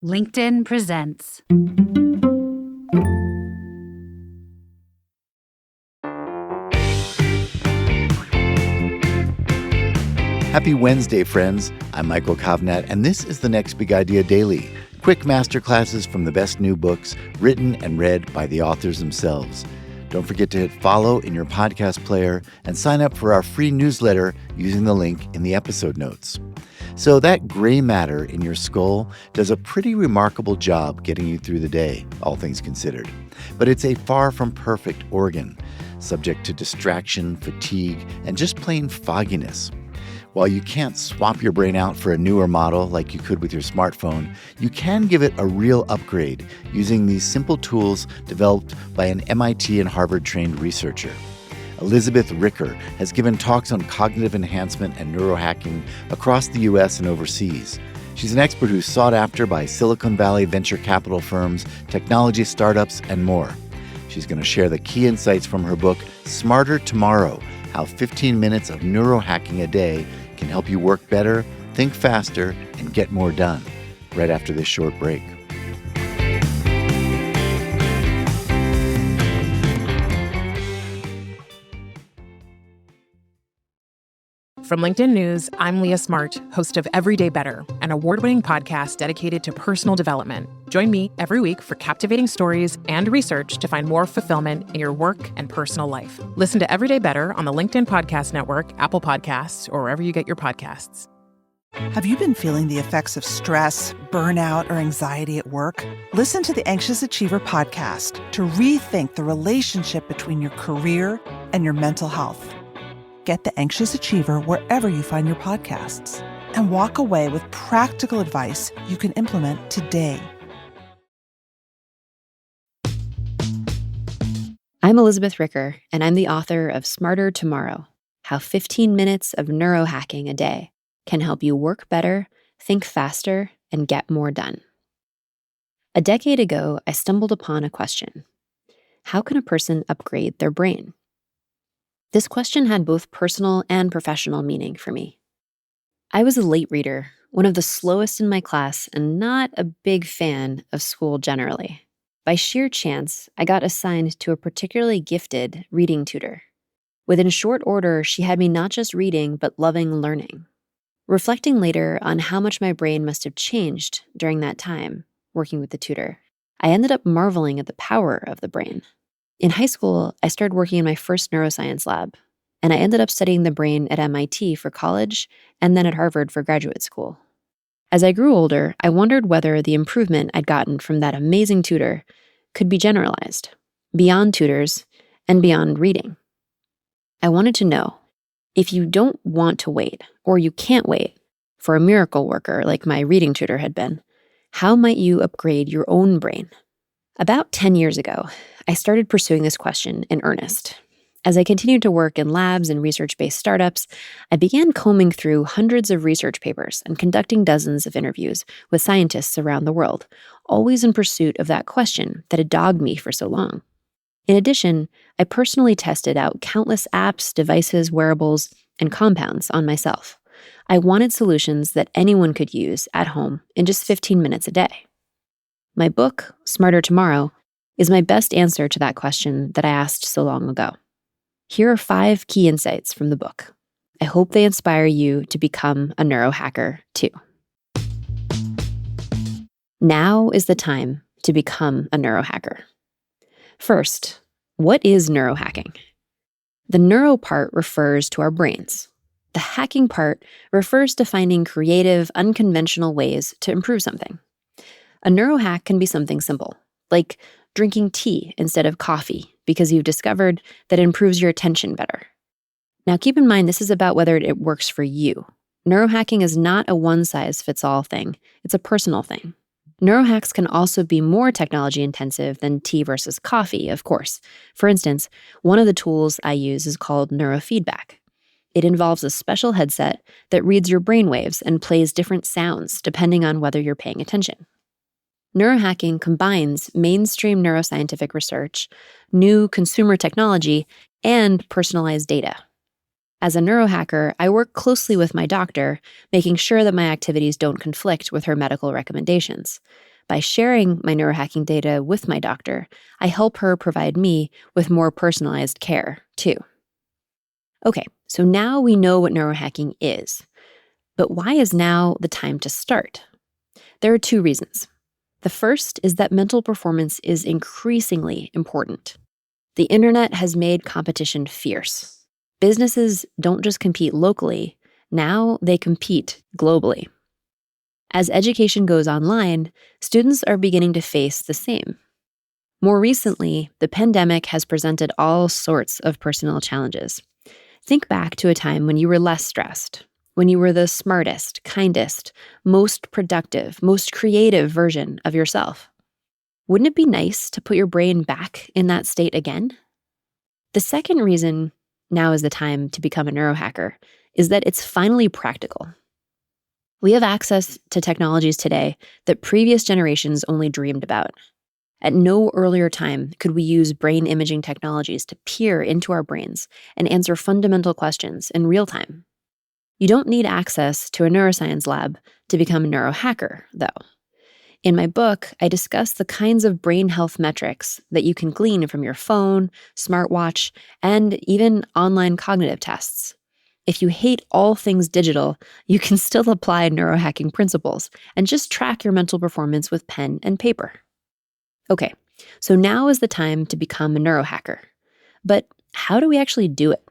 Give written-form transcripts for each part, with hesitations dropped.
LinkedIn presents. Happy Wednesday, friends. I'm Michael Kovnat, and this is the Next Big Idea Daily. Quick masterclasses from the best new books written and read by the authors themselves. Don't forget to hit follow in your podcast player and sign up for our free newsletter using the link in the episode notes. So that gray matter in your skull does a pretty remarkable job getting you through the day, all things considered. But it's a far from perfect organ, subject to distraction, fatigue, and just plain fogginess. While you can't swap your brain out for a newer model like you could with your smartphone, you can give it a real upgrade using these simple tools developed by an MIT and Harvard-trained researcher. Elizabeth Ricker has given talks on cognitive enhancement and neurohacking across the U.S. and overseas. She's an expert who's sought after by Silicon Valley venture capital firms, technology startups, and more. She's going to share the key insights from her book, Smarter Tomorrow: How 15 Minutes of Neurohacking a Day Can Help You Work Better, Think Faster, and Get More Done, right after this short break. From LinkedIn News, I'm Leah Smart, host of Everyday Better, an award-winning podcast dedicated to personal development. Join me every week for captivating stories and research to find more fulfillment in your work and personal life. Listen to Everyday Better on the LinkedIn Podcast Network, Apple Podcasts, or wherever you get your podcasts. Have you been feeling the effects of stress, burnout, or anxiety at work? Listen to the Anxious Achiever podcast to rethink the relationship between your career and your mental health. Get The Anxious Achiever wherever you find your podcasts, and walk away with practical advice you can implement today. I'm Elizabeth Ricker, and I'm the author of Smarter Tomorrow: How 15 Minutes of Neurohacking a Day Can Help You Work Better, Think Faster, and Get More Done. A decade ago, I stumbled upon a question: how can a person upgrade their brain? This question had both personal and professional meaning for me. I was a late reader, one of the slowest in my class, and not a big fan of school generally. By sheer chance, I got assigned to a particularly gifted reading tutor. Within short order, she had me not just reading, but loving learning. Reflecting later on how much my brain must have changed during that time, working with the tutor, I ended up marveling at the power of the brain. In high school, I started working in my first neuroscience lab, and I ended up studying the brain at MIT for college and then at Harvard for graduate school. As I grew older, I wondered whether the improvement I'd gotten from that amazing tutor could be generalized, beyond tutors and beyond reading. I wanted to know, if you don't want to wait, or you can't wait, for a miracle worker like my reading tutor had been, how might you upgrade your own brain? About 10 years ago, I started pursuing this question in earnest. As I continued to work in labs and research-based startups, I began combing through hundreds of research papers and conducting dozens of interviews with scientists around the world, always in pursuit of that question that had dogged me for so long. In addition, I personally tested out countless apps, devices, wearables, and compounds on myself. I wanted solutions that anyone could use at home in just 15 minutes a day. My book, Smarter Tomorrow, is my best answer to that question that I asked so long ago. Here are 5 key insights from the book. I hope they inspire you to become a neurohacker too. Now is the time to become a neurohacker. First, what is neurohacking? The neuro part refers to our brains. The hacking part refers to finding creative, unconventional ways to improve something. A neurohack can be something simple, like drinking tea instead of coffee because you've discovered that it improves your attention better. Now keep in mind, this is about whether it works for you. Neurohacking is not a one-size-fits-all thing. It's a personal thing. Neurohacks can also be more technology intensive than tea versus coffee, of course. For instance, one of the tools I use is called neurofeedback. It involves a special headset that reads your brainwaves and plays different sounds depending on whether you're paying attention. Neurohacking combines mainstream neuroscientific research, new consumer technology, and personalized data. As a neurohacker, I work closely with my doctor, making sure that my activities don't conflict with her medical recommendations. By sharing my neurohacking data with my doctor, I help her provide me with more personalized care, too. Okay, so now we know what neurohacking is. But why is now the time to start? There are two reasons. The first is that mental performance is increasingly important. The internet has made competition fierce. Businesses don't just compete locally, now they compete globally. As education goes online, students are beginning to face the same. More recently, the pandemic has presented all sorts of personal challenges. Think back to a time when you were less stressed, when you were the smartest, kindest, most productive, most creative version of yourself. Wouldn't it be nice to put your brain back in that state again? The second reason now is the time to become a neurohacker is that it's finally practical. We have access to technologies today that previous generations only dreamed about. At no earlier time could we use brain imaging technologies to peer into our brains and answer fundamental questions in real time. You don't need access to a neuroscience lab to become a neurohacker, though. In my book, I discuss the kinds of brain health metrics that you can glean from your phone, smartwatch, and even online cognitive tests. If you hate all things digital, you can still apply neurohacking principles and just track your mental performance with pen and paper. Okay, so now is the time to become a neurohacker. But how do we actually do it?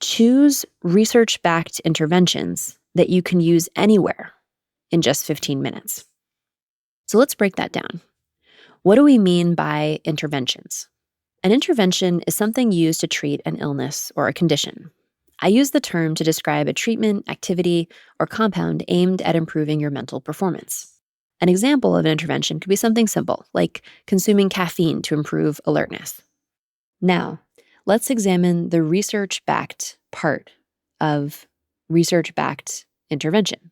Choose research-backed interventions that you can use anywhere in just 15 minutes. So let's break that down. What do we mean by interventions? An intervention is something used to treat an illness or a condition. I use the term to describe a treatment, activity, or compound aimed at improving your mental performance. An example of an intervention could be something simple, like consuming caffeine to improve alertness. Now, let's examine the research-backed part of research-backed intervention.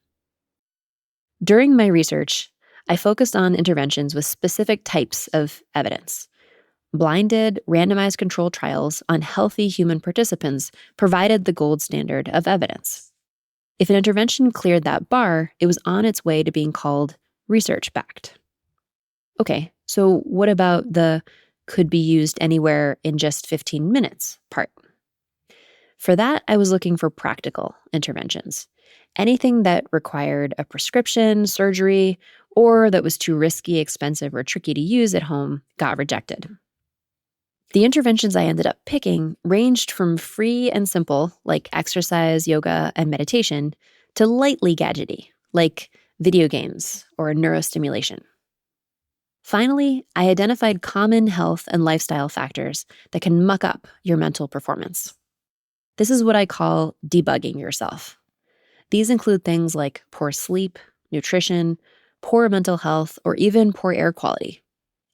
During my research, I focused on interventions with specific types of evidence. Blinded, randomized controlled trials on healthy human participants provided the gold standard of evidence. If an intervention cleared that bar, it was on its way to being called research-backed. Okay, so what about the could be used anywhere in just 15 minutes part? For that, I was looking for practical interventions. Anything that required a prescription, surgery, or that was too risky, expensive, or tricky to use at home got rejected. The interventions I ended up picking ranged from free and simple, like exercise, yoga, and meditation, to lightly gadgety, like video games or neurostimulation. Finally, I identified common health and lifestyle factors that can muck up your mental performance. This is what I call debugging yourself. These include things like poor sleep, nutrition, poor mental health, or even poor air quality.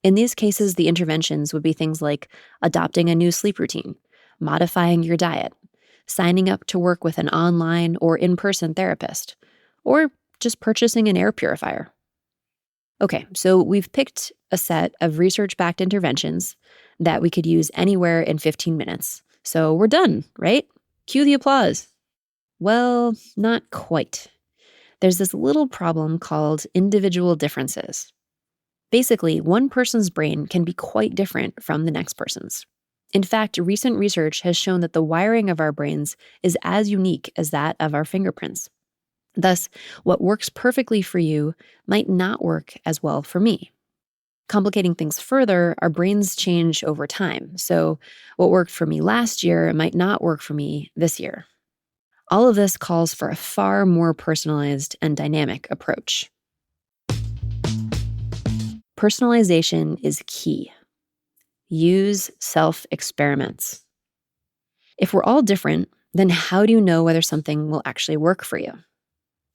In these cases, the interventions would be things like adopting a new sleep routine, modifying your diet, signing up to work with an online or in-person therapist, or just purchasing an air purifier. Okay, so we've picked a set of research-backed interventions that we could use anywhere in 15 minutes. So we're done, right? Cue the applause. Well, not quite. There's this little problem called individual differences. Basically, one person's brain can be quite different from the next person's. In fact, recent research has shown that the wiring of our brains is as unique as that of our fingerprints. Thus, what works perfectly for you might not work as well for me. Complicating things further, our brains change over time. So what worked for me last year might not work for me this year. All of this calls for a far more personalized and dynamic approach. Personalization is key. Use self-experiments. If we're all different, then how do you know whether something will actually work for you?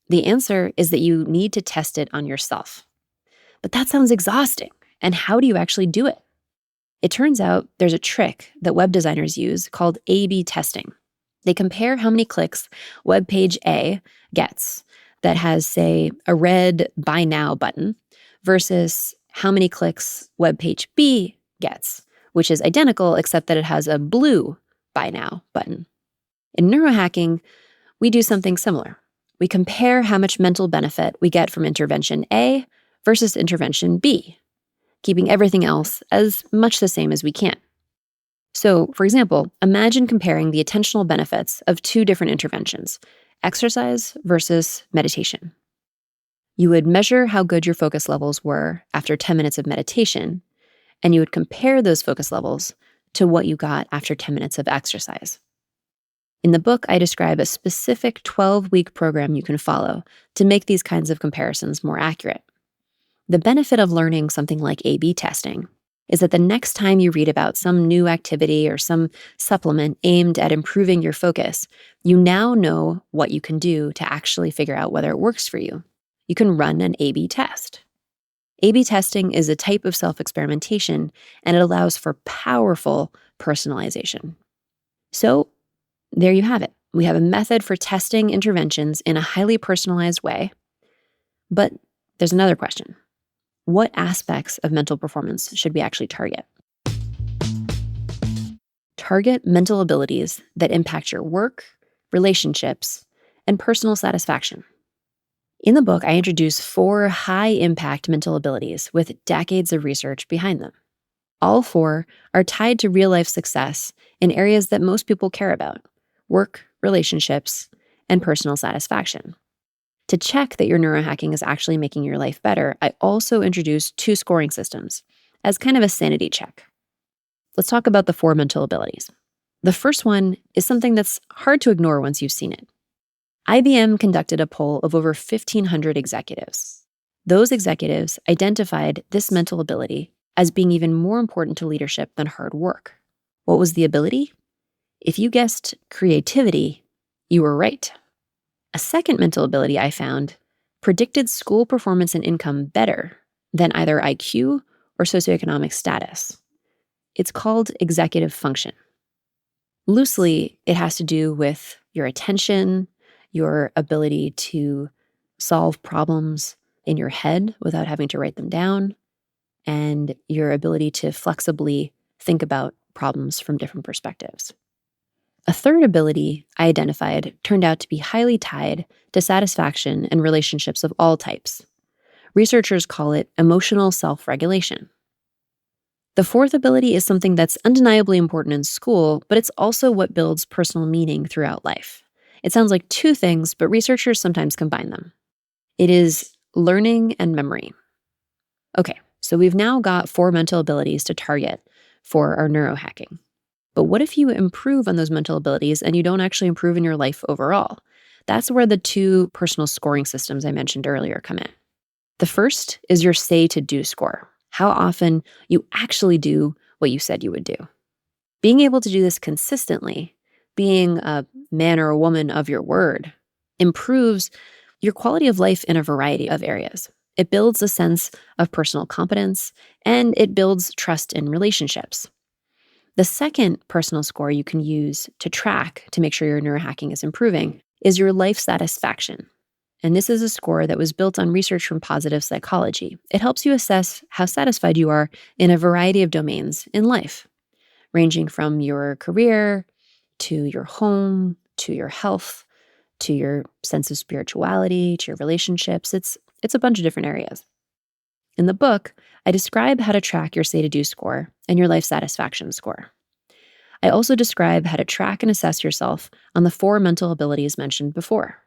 The answer is that you need to test it on yourself. But that sounds exhausting. And how do you actually do it? It turns out there's a trick that web designers use called A/B testing. They compare how many clicks web page A gets that has, say, a red Buy Now button versus how many clicks web page B gets, which is identical except that it has a blue Buy Now button. In neurohacking, we do something similar. We compare how much mental benefit we get from intervention A versus intervention B, keeping everything else as much the same as we can. So, for example, imagine comparing the attentional benefits of two different interventions, exercise versus meditation. You would measure how good your focus levels were after 10 minutes of meditation, and you would compare those focus levels to what you got after 10 minutes of exercise. In the book, I describe a specific 12-week program you can follow to make these kinds of comparisons more accurate. The benefit of learning something like A/B testing is that the next time you read about some new activity or some supplement aimed at improving your focus, you now know what you can do to actually figure out whether it works for you. You can run an A/B test. A/B testing is a type of self-experimentation, and it allows for powerful personalization. So, there you have it. We have a method for testing interventions in a highly personalized way. But there's another question. What aspects of mental performance should we actually target? Target mental abilities that impact your work, relationships, and personal satisfaction. In the book, I introduce 4 high-impact mental abilities with decades of research behind them. All 4 are tied to real-life success in areas that most people care about: work, relationships, and personal satisfaction. To check that your neurohacking is actually making your life better, I also introduce 2 scoring systems as kind of a sanity check. Let's talk about the 4 mental abilities. The first one is something that's hard to ignore once you've seen it. IBM conducted a poll of over 1,500 executives. Those executives identified this mental ability as being even more important to leadership than hard work. What was the ability? If you guessed creativity, you were right. A second mental ability I found predicted school performance and income better than either IQ or socioeconomic status. It's called executive function. Loosely, it has to do with your attention, your ability to solve problems in your head without having to write them down, and your ability to flexibly think about problems from different perspectives. A third ability I identified turned out to be highly tied to satisfaction and relationships of all types. Researchers call it emotional self-regulation. The fourth ability is something that's undeniably important in school, but it's also what builds personal meaning throughout life. It sounds like 2 things, but researchers sometimes combine them. It is learning and memory. Okay, so we've now got 4 mental abilities to target for our neurohacking. But what if you improve on those mental abilities and you don't actually improve in your life overall? That's where the 2 personal scoring systems I mentioned earlier come in. The first is your say to do score. How often you actually do what you said you would do. Being able to do this consistently, being a man or a woman of your word, improves your quality of life in a variety of areas. It builds a sense of personal competence, and it builds trust in relationships. The second personal score you can use to track to make sure your neurohacking is improving is your life satisfaction. And this is a score that was built on research from positive psychology. It helps you assess how satisfied you are in a variety of domains in life, ranging from your career to your home, to your health, to your sense of spirituality, to your relationships. It's a bunch of different areas. In the book, I describe how to track your say-to-do score and your life satisfaction score. I also describe how to track and assess yourself on the 4 mental abilities mentioned before: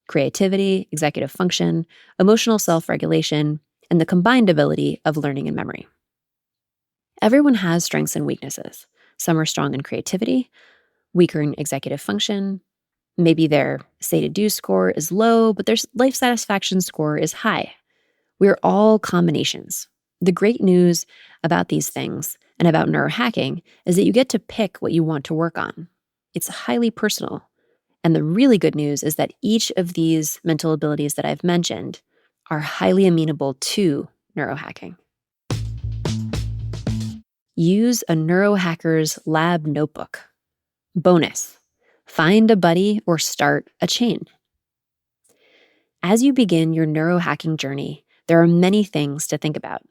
creativity, executive function, emotional self-regulation, and the combined ability of learning and memory. Everyone has strengths and weaknesses. Some are strong in creativity, weaker in executive function. Maybe their say-to-do score is low, but their life satisfaction score is high. We're all combinations. The great news about these things and about neurohacking is that you get to pick what you want to work on. It's highly personal. And the really good news is that each of these mental abilities that I've mentioned are highly amenable to neurohacking. Use a neurohacker's lab notebook. Bonus: find a buddy or start a chain. As you begin your neurohacking journey, there are many things to think about.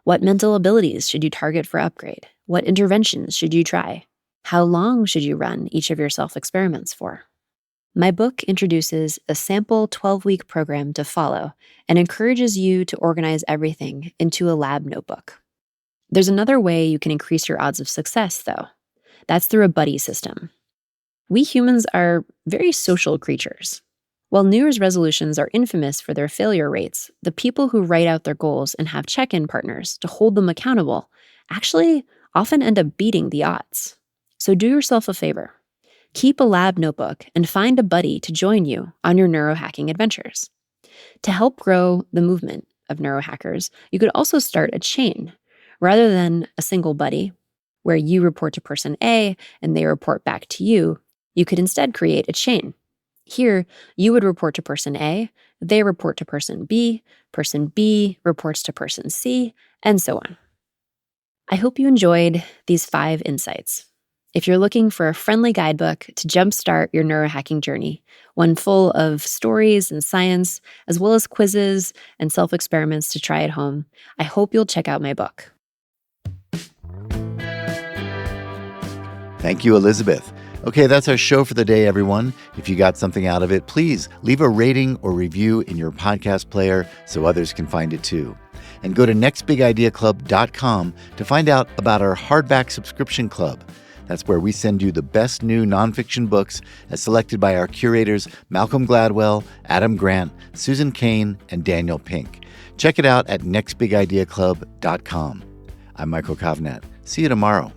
What mental abilities should you target for upgrade? What interventions should you try? How long should you run each of your self-experiments for? My book introduces a sample 12-week program to follow and encourages you to organize everything into a lab notebook. There's another way you can increase your odds of success, though. That's through a buddy system. We humans are very social creatures. While New Year's resolutions are infamous for their failure rates, the people who write out their goals and have check-in partners to hold them accountable actually often end up beating the odds. So do yourself a favor. Keep a lab notebook and find a buddy to join you on your neurohacking adventures. To help grow the movement of neurohackers, you could also start a chain. Rather than a single buddy, where you report to person A and they report back to you, you could instead create a chain. Here, you would report to person A, they report to person B reports to person C, and so on. I hope you enjoyed these 5 insights. If you're looking for a friendly guidebook to jumpstart your neurohacking journey, one full of stories and science, as well as quizzes and self-experiments to try at home, I hope you'll check out my book. Thank you, Elizabeth. Okay, that's our show for the day, everyone. If you got something out of it, please leave a rating or review in your podcast player so others can find it too. And go to nextbigideaclub.com to find out about our hardback subscription club. That's where we send you the best new nonfiction books as selected by our curators Malcolm Gladwell, Adam Grant, Susan Cain, and Daniel Pink. Check it out at nextbigideaclub.com. I'm Michael Kovnat. See you tomorrow.